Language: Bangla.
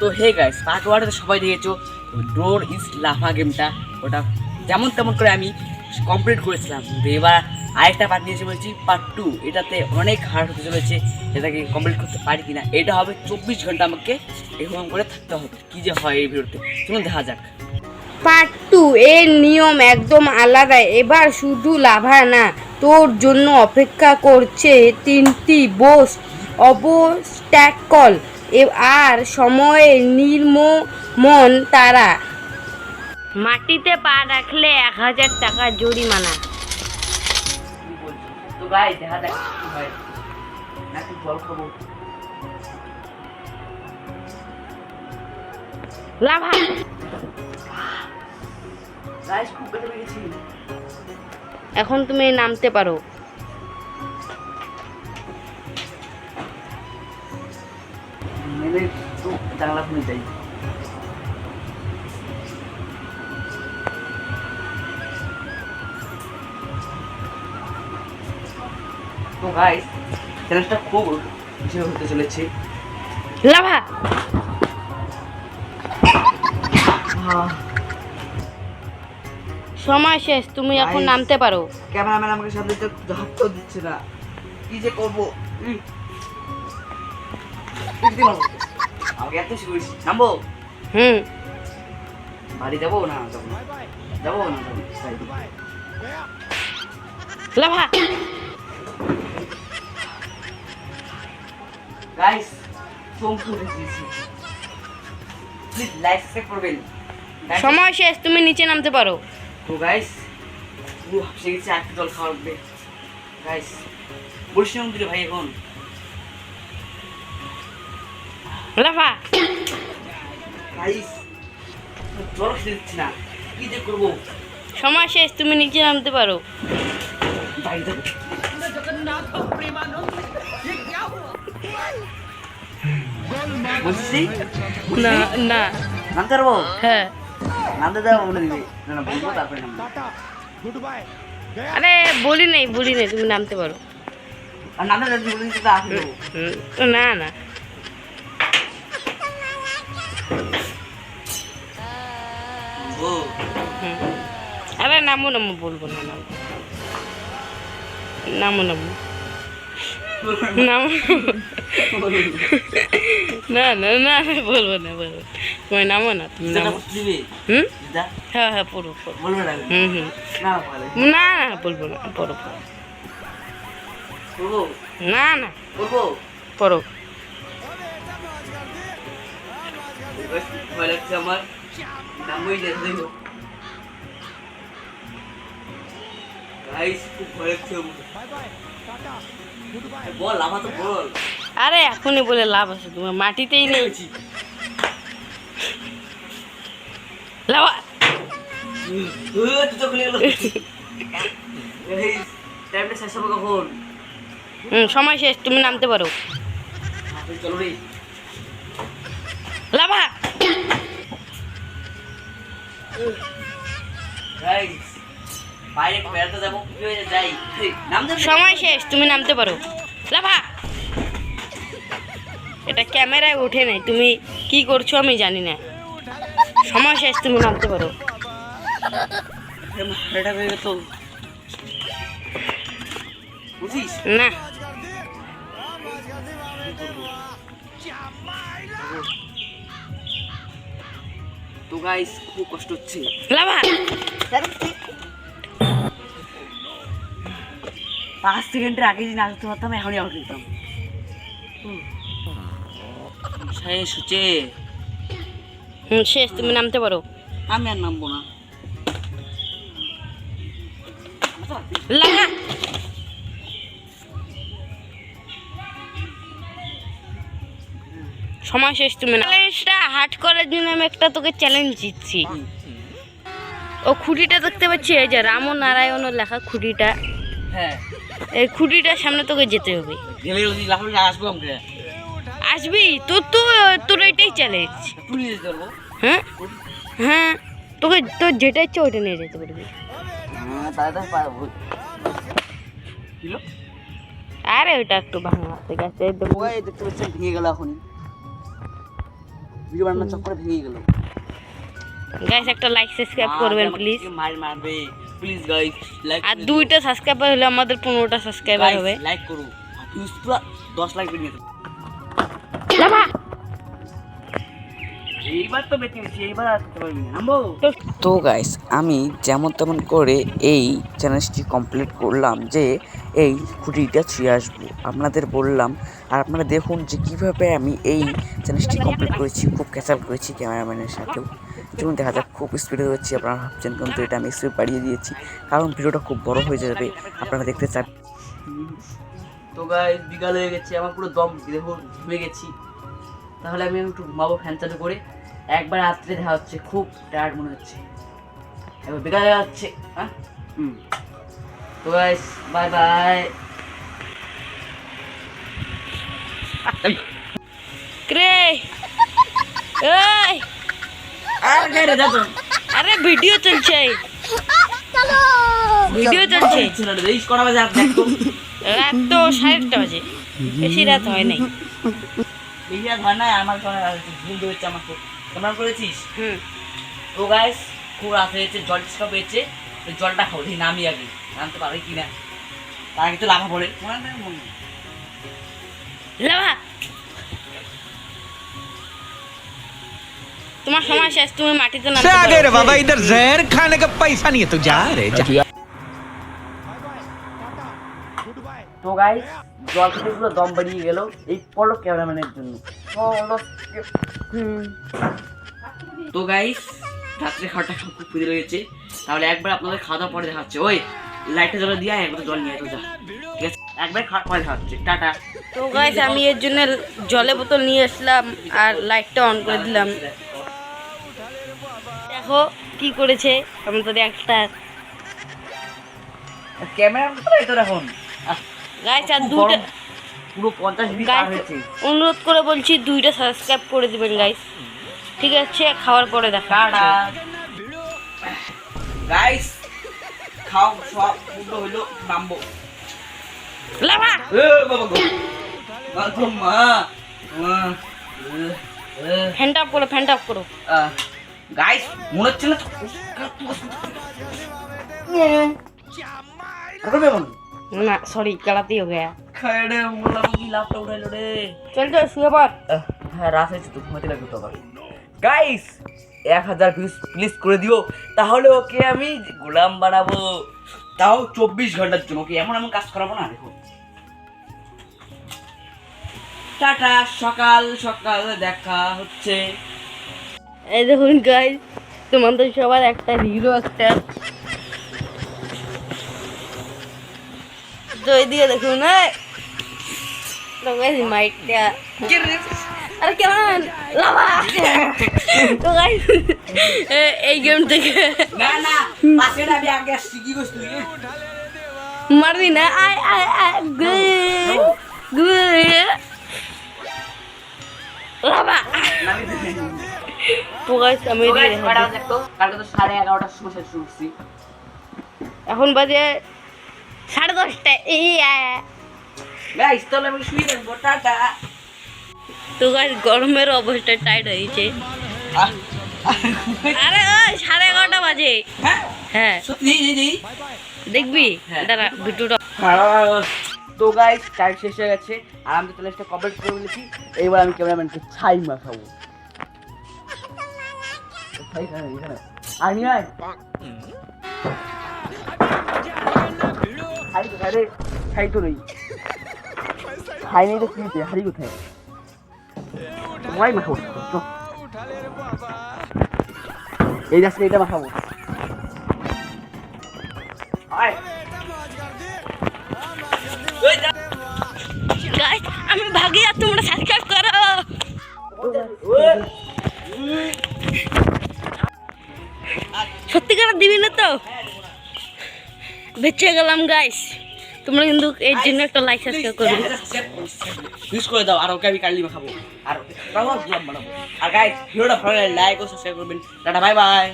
তো হে গাইস, পার্ট 1 তো সবাই দেখেছো ড্রোন ইজ লাভা গেমটা, ওটা যেমন তেমন করে আমি কমপ্লিট করেছিলাম। তো এবার আরেকটা পার্ট নিয়েছে বলছি পার্ট 2, এটাতে অনেক হার্ড হতে চলেছে, এটাকে কমপ্লিট করতে পারি কিনা। এটা হবে 24 ঘন্টা আমাকে এরকম করে থাকতে হবে, কি যে হয় এই ভিডিওতে চলুন দেখা যাক। পার্ট 2 এর নিয়ম একদম আলাদা। এবার শুধু লাভা না, তোর জন্য অপেক্ষা করছে 3টি বস অবস্ট্যাকল আর সময়ে নির্মমন তারা। মাটিতে পা রাখলে 1000 টাকা জরিমানা। কি বলছি তো গাইস, দেখা যাক কি হয়। না কি জল খাবো। লাভা গাইস খুব বেড়ে গেছি। এখন তুমি নামতে পারো। মেলে তো জানলা খুলে যাই। তো গাইস চ্যালেঞ্জটা খুব কিছু হতে চলেছে। লাভা সময় শেষ, তুমি এখন Guys, নামতে পারো। ক্যামেরাম্যান আমাকে সামনে ঝাপটাও দিচ্ছে না, কি যে করবো। আমাকে এত শিখেছি, নামবো বাড়ি যাবো না যাবো না যাবো না যাবো। লাভা গাইস চমকে দিয়েছি, প্লিজ লাইক সাবস্ক্রাইব করবেন। সময় শেষ, তুমি নিচে নামতে পারো। তো গাইস পুরো হাসে গেছে, একটা জল খাওয়া লাগবে। গাইস বলিস না দিলে ভাই এখন। লাভা গাইস জল খেতে দিচ্ছি না, কি যে করবো। সময় শেষ, তুমি নিচে নামতে পারো। বাইরে যাবো। বলছি না না নামতে পারবো, হ্যাঁ নামতে দেওয়া বলে দিবি না, না বলবো তারপরে নামবো। আরে বলি নাই তুমি নামতে পারো। আর নামতে দেওয়া বলে দিতে আসে দেবো। না না ও আরে নামো বলবো না, নামো নামো না না না বলবো না তুমি নামো না, তুমি নামো। হ্যাঁ হ্যাঁ পড়ো বলবে না। না বলে না না বলবো না, পড়ো করবো, না না করবো। পড়ো। ভয় লাগছে আমার, নামই দেখো। গাইস খুব ভয় লাগছে আমার। বল আমার তো বল। আরে এখনই বলে লাভ আছে, তোমার মাটিতেই নেই। লাভা তুই তো খুলে গেল। টাইমটা শেষ হবে কখন? সময় শেষ, তুমি নামতে পারো। চলো রে। লাভা গাইস বাইরে বেড়াতে যাবো, কি হয়ে যাই নামতে। সময় শেষ, তুমি নামতে পারো। লাভা এটা ক্যামেরায় ওঠে নাই, তুমি কি করছো আমি জানি না। সময় শেষ, তুমি নামতে পারো। এটা হয়ে গেল বুঝিস না তো গাইস খুব কষ্ট হচ্ছে। লাভা 5 সেকেন্ডের আগে যদি না আসতে পারতাম এখনই আউট দিতাম। শেষ হচ্ছে, শেষ, তুমি নামতে পারো। আমি আর নামবো না। লাভা সময় শেষ, তুমি না। চ্যালেঞ্জটা হার্ড করার জন্য আমি একটা তোকে চ্যালেঞ্জ দিচ্ছি। ও খুঁটিটা দেখতে পাচ্ছি, এই যে রাম নারায়ণের লেখা খুঁটিটা, হ্যাঁ এই খুঁটিটার সামনে তোকে যেতে হবে। গেলে যদি লাফালে আসবো আমরা। আসবি তোর এটাই চ্যালেঞ্জ। তুলে যেতে পারবো। হ্যাঁ হ্যাঁ তোর যেটা ইচ্ছে ওইটা নিয়ে যেতে পারবি। হ্যাঁ তাহলে পারবো। কিলো আরে ওইটা একটু ভাঙা ঠিক আছে। ওই দেখতে পাচ্ছেন ভেঙে গেল এখনই। ভিডিও বানানোর চক্করে ভেঙে গেল। গাইস একটা লাইক সাবস্ক্রাইব করবেন প্লিজ। মারবে প্লিজ গাইস, লাইক আর 2টা সাবস্ক্রাইবার হলে আমাদের 15টা সাবস্ক্রাইবার হবে। লাইক করো, ভিউজ পুরো 10 লাখ করে নিয়ে লাভা এইবার তো বেঁচে গেছি, এইবার আসতে পারবি না নামবো। তো গাইস আমি যেমন তেমন করে এই চ্যালেঞ্জটি কমপ্লিট করলাম যে এই খুঁটিটা ছুঁয়ে আসবো, আপনাদের বললাম। আর আপনারা দেখুন যে কীভাবে আমি এই চ্যালেঞ্জটি কমপ্লিট করেছি, খুব ক্যাচাল করেছি ক্যামেরাম্যানের সাথেও। যেমন দেখা যাক খুব স্পিডে হচ্ছে, আপনারা ভাবছেন কিন্তু এটা আমি স্পিড বাড়িয়ে দিয়েছি কারণ ভিডিওটা খুব বড় হয়ে যাবে, আপনারা দেখতে চান। তো গাইস বিকাল হয়ে গেছে, আমার পুরো দম দেখুন ঘুমে গেছি। তাহলে আমি একটু ঘুমাবো ফ্যান চালু করে। একবার রাত্রে দেখা হচ্ছে, খুব টায়ার্ড মনে হচ্ছে। এবার বিকাল হয়ে যাচ্ছে। হ্যাঁ তো গাইস বাই বাই। ক্রে এই আর গাইরে যা তো আরে ভিডিও চলছে, ভিডিও চলছে। রিচ করা বাজে, আর দেখো রাত তো 1:30 বাজে, বেশি রাত হয় নাই। বেশি রাত হয় না, আমার ঘুম ধরেছে আমার খুব। তোমরা করেছিস? তো গাইস খুব রাত হয়েছে, জল টিসকা পেয়েছে, জলটা খাবো। দেখি নামি আগে, নামতে পারবে কি না। তার আগে তো লাফা পড়ে লাভা তোমার সময় শেষ, তুমি মাটিতে নামতে आगे रे পারো। बाबा, इधर जहर खाने का पैसा नहीं है तो जा रे जा। তো গাইস জল খেতে পুরো দম বেরিয়ে গেল, এই পড়লো ক্যামেরাম্যানের জন্য। তো গাইস রাত্রে খাওয়াটা খুব খুঁজে রয়েছে, তাহলে একবার আপনাদের খাওয়া দাওয়া পরে দেখাচ্ছে। ওই লাইটটা জ্বলে দিয়ে একবার জল নিয়ে তো যা, ঠিক আছে? একবার খাওয়া পরে দেখাচ্ছে, টাটা। তো গাইস আমি এর জন্য জলের বোতল নিয়ে আসলাম আর লাইটটা অন করে দিলাম। দেখো কি করেছে আমাদের একটা ক্যামেরা তো এখন গাইস। আর 2টা পুরো 50 মিনিট পার গাইস হয়েছে। অনুরোধ করে বলছি 2টা সাবস্ক্রাইব করে দিবেন গাইস, ঠিক আছে? খাওয়ার পরে দেখা টাটা গাইস, খাও সব পুরো হলো, নামবো। লাভা এ বাবা গো গো মা ফ্যানটা অফ করো, ফ্যানটা অফ করো। গাইস মনে হচ্ছে না করবে মন না সরি গলাতেই হয়ে গেয়া। খাড়ে মোলা কি লাফটা উঠাইলো রে। চল তো শুয়ে পড়। হ্যাঁ রাত হয়েছে তো, ঘুমাতে লাগবে তো আবার। গাইস 1000 ভিউজ প্লিজ করে দিও, তাহলে ওকে আমি গোলাম বানাবো, তাও 24 ঘন্টার জন্য। ওকে এমন এমন কাজ করাবো না। দেখো টাটা, সকাল সকাল দেখা হচ্ছে। এই দেখুন গাইস তোমাদের সবার একটা হিরো একটা, তো এইদিকে দেখুন। তো গাইস মাইকটা আরে কেমন লাভা। তো গাইস এই গেম থেকে না না পাশে আমি আগে আসছি, কি করছিস তুই? মারবি না। আয় আয় আয় গে গে লাভা। তো গাইস আমি কালকে তো 11:30টার সময় শেষ করছি। এখন বাজে 10:30। গাইস তাহলে আমি শুয়ে থাকবো, টাটা। তো গাইস গরমের অবস্থা টাইট হয়েছে। আরে ওই 11:30 বাজে। হ্যাঁ হ্যাঁ সত্যি জি দেখবি হ্যাঁ। দাঁড়া ভিডিওটা। তো গাইস টাইম শেষ হয়ে গেছে, আর আমি তো চ্যালেঞ্জটা কমপ্লিট করে ফেলেছি। এইবার আমি ক্যামেরাম্যানকে ছাই মাখাবো। ছাই খাই এখানে আমি আয় ছাই তো রে, ছাই তো নেই, ছাই নেই তো কি হারি কোথায়? তোমায় মাখাবো, এই যাচ্ছে এটা মাখাবো। আয় গাইস আমি ভাগি, আর তোমরা সাবস্ক্রাইব করো। সত্যিকার দিবি না তো? বেঁচে গেলাম গাইস। তোমরা কিন্তু এর জন্য একটা লাইক সাবস্ক্রাইব করবে, ইউজ করে দাও। আর ওকে আমি কালি খাবো, আর গাইস ভিডিওটা ভালো লাগলে লাইক ও সাবস্ক্রাইব করবেন। Tata bye bye.